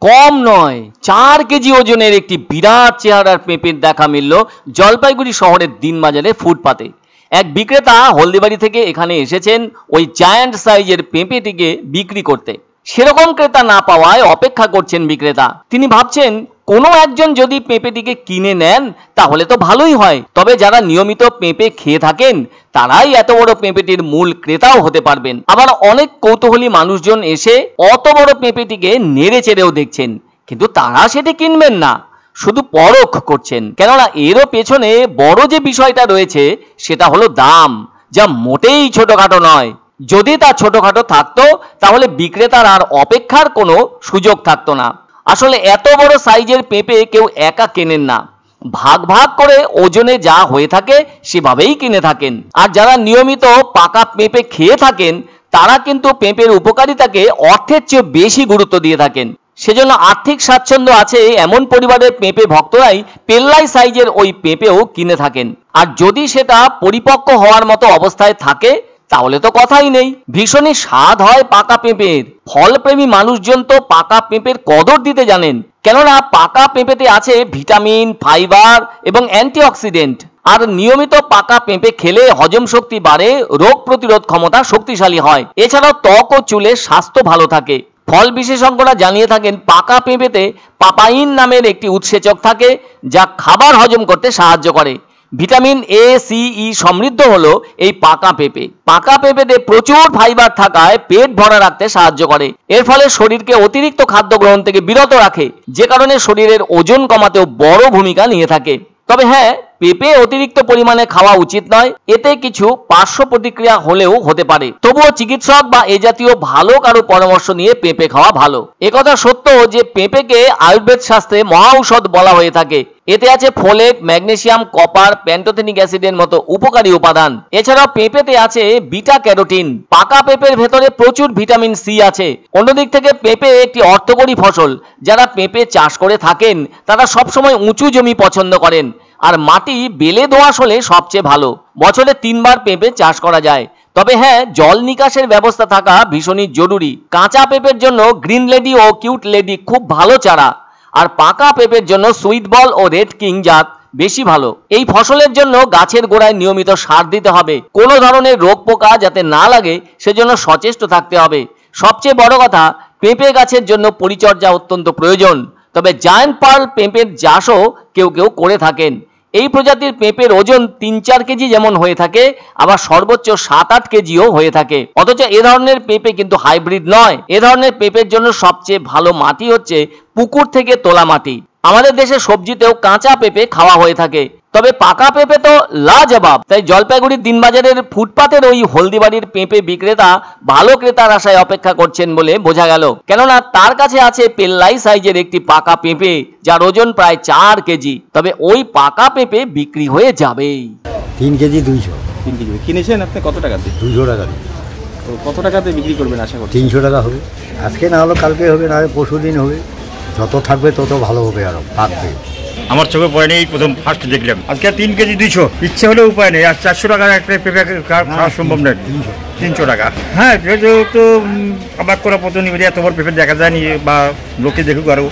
কম নয়, 4 কেজি ওজনের একটি বিরাট চেহারার পেঁপের দেখা মিলল জলপাইগুড়ি শহরের দিনবাজারে ফুটপাতে। এক বিক্রেতা হলদিবাড়ি থেকে এখানে এসেছেন ওই জায়ান্ট সাইজের পেঁপেটিকে বিক্রি করতে। সেরকম ক্রেতা না পাওয়ায় অপেক্ষা করছেন বিক্রেতা। তিনি ভাবছেন কোনো একজন যদি পেঁপেটিকে কিনে নেন তাহলে তো ভালোই হয়, তবে যারা নিয়মিত পেঁপে খেয়ে থাকেন তারাই এত বড় পেঁপেটির মূল ক্রেতাও হতে পারবেন। আবার অনেক কৌতূহলী মানুষজন এসে অত বড় পেঁপেটিকে নেড়ে চেড়েও দেখছেন, কিন্তু তারা সেটি কিনবেন না, শুধু পরখ করছেন। কেননা এরও পেছনে বড় যে বিষয়টা রয়েছে সেটা হলো দাম, যা মোটেই ছোটখাটো নয়। যদি তা ছোটখাটো থাকতো তাহলে বিক্রেতার আর অপেক্ষার কোনো সুযোগ থাকতো না। আসলে এত বড় সাইজের পেঁপে কেউ একা কেনেন না, ভাগ ভাগ করে ওজনে যা হয়ে থাকে সেভাবেই কিনে থাকেন। আর যারা নিয়মিত পাকা পেঁপে খেয়ে থাকেন তারা কিন্তু পেঁপের উপকারিতাকে অর্থের চেয়ে বেশি গুরুত্ব দিয়ে থাকেন। সেজন্য আর্থিক স্বাচ্ছন্দ্য আছে এমন পরিবারের পেঁপে ভক্তরাই পেল্লাই সাইজের ওই পেঁপেও কিনে থাকেন। আর যদি সেটা পরিপক্ক হওয়ার মতো অবস্থায় থাকে তাহলে তো কথাই নেই, ভীষণই স্বাদ হয় পাকা পেঁপের। ফলপ্রেমী মানুষজন তো পাকা পেঁপের কদর দিতে জানেন, কেননা পাকা পেঁপেতে আছে ভিটামিন, ফাইবার এবং অ্যান্টিঅক্সিডেন্ট। আর নিয়মিত পাকা পেঁপে খেলে হজম শক্তি বাড়ে, রোগ প্রতিরোধ ক্ষমতা শক্তিশালী হয়। এছাড়াও ত্বক ও চুলের স্বাস্থ্য ভালো থাকে। ফল বিশেষজ্ঞরা জানিয়ে থাকেন পাকা পেঁপেতে পাপাইন নামের একটি উৎসেচক থাকে যা খাবার হজম করতে সাহায্য করে। ভিটামিন এ, সি, ই সমৃদ্ধ হলো এই পাকা পেঁপে। পাকা পেঁপেতে প্রচুর ফাইবার থাকায় পেট ভরা রাখতে সাহায্য করে। এর ফলে শরীরকে অতিরিক্ত খাদ্য গ্রহণ থেকে বিরত রাখে, যে কারণে শরীরের ওজন কমাতেও বড় ভূমিকা নিয়ে থাকে। তবে হ্যাঁ, পেঁপে অতিরিক্ত পরিমাণে খাওয়া উচিত নয়, এতে কিছু পার্শ্ব প্রতিক্রিয়া হলেও হতে পারে। তবুও চিকিৎসক বা এ জাতীয় ভালো কারো পরামর্শ নিয়ে পেঁপে খাওয়া ভালো। একথা সত্য যে পেঁপেকে আয়ুর্বেদ শাস্ত্রে মহা ঔষধ বলা হয়ে থাকে। এতে আছে ফোলেট, ম্যাগনেসিয়াম, কপার, প্যান্টোথেনিক অ্যাসিডের মতো উপকারী উপাদান। এছাড়াও পেঁপেতে আছে বিটা ক্যারোটিন। পাকা পেঁপের ভেতরে প্রচুর ভিটামিন সি আছে। অন্যদিক থেকে পেঁপে একটি অর্থকরী ফসল। যারা পেঁপে চাষ করে থাকেন তারা সবসময় উঁচু জমি পছন্দ করেন, আর মাটি বেলে দোআঁশ হলে সবচেয়ে ভালো। বছরে 3 বার পেঁপে চাষ করা যায়। তবে হ্যাঁ, জল নিকাশের ব্যবস্থা থাকা ভীষণই জরুরি। কাঁচা পেঁপের জন্য গ্রিন লেডি ও কিউট লেডি খুব ভালো চারা, আর পাকা পেঁপের জন্য সুইট বল ও রেড কিং জাত বেশি ভালো। এই ফসলের জন্য গাছের গোড়ায় নিয়মিত সার দিতে হবে। কোনো ধরনের রোগ পোকা যাতে না লাগে সেজন্য সচেষ্ট থাকতে হবে। সবচেয়ে বড় কথা, পেঁপে গাছের জন্য পরিচর্যা অত্যন্ত প্রয়োজন। তবে জায়ান্ট পার্ল পেঁপের চাষও কেউ কেউ করে থাকেন। এই প্রজাতির পেঁপের ওজন 3-4 কেজি যেমন হয়ে থাকে, আবার সর্বোচ্চ 7-8 কেজিও হয়ে থাকে। অথচ এ ধরনের পেঁপে কিন্তু হাইব্রিড নয়। এ ধরনের পেঁপের জন্য সবচেয়ে ভালো মাটি হচ্ছে পুকুর থেকে তোলা মাটি। আমাদের দেশে সবজিতেও কাঁচা পেঁপে খাওয়া হয়ে থাকে, তবে পাকা পেঁপে তো লাজবাব। তাই জলপাইগুড়ির দিনবাজারের ফুটপাতের ওই হলদিবাড়ির পেঁপে বিক্রেতা ভালো ক্রেতার আশায় অপেক্ষা করছেন বলে বোঝা গেল। কেননা তার কাছে আছে পেল্লাই সাইজের একটি পাকা পেঁপে, যার ওজন প্রায় 4 কেজি। তবে ওই পাকা পেঁপে বিক্রি হয়ে যাবেই। 3 কেজি 200। 3 কেজি কিনেছেন আপনি কত টাকাতে? 200 টাকা। তো কত টাকাতে বিক্রি করবেন আশা করছেন? 300 টাকা হবে। আজকে না হলো কালকে হবে, না হয় পরশু দিন হবে। যত থাকবে তত ভালো হবে, আরো পাকবে। আমার চোখে পড়ে নেই, প্রথম ফার্স্ট দেখলাম। আজকে 3 কেজি 200, ইচ্ছে হলে উপায় নেই। আর 400 টাকার একটা পেঁপে খাওয়া সম্ভব নয়। 300 টাকা। হ্যাঁ, যেহেতু অবাক করা পর্যন্ত এত বড় পেঁপে দেখা যায়নি, বা লোকে দেখুক আরো।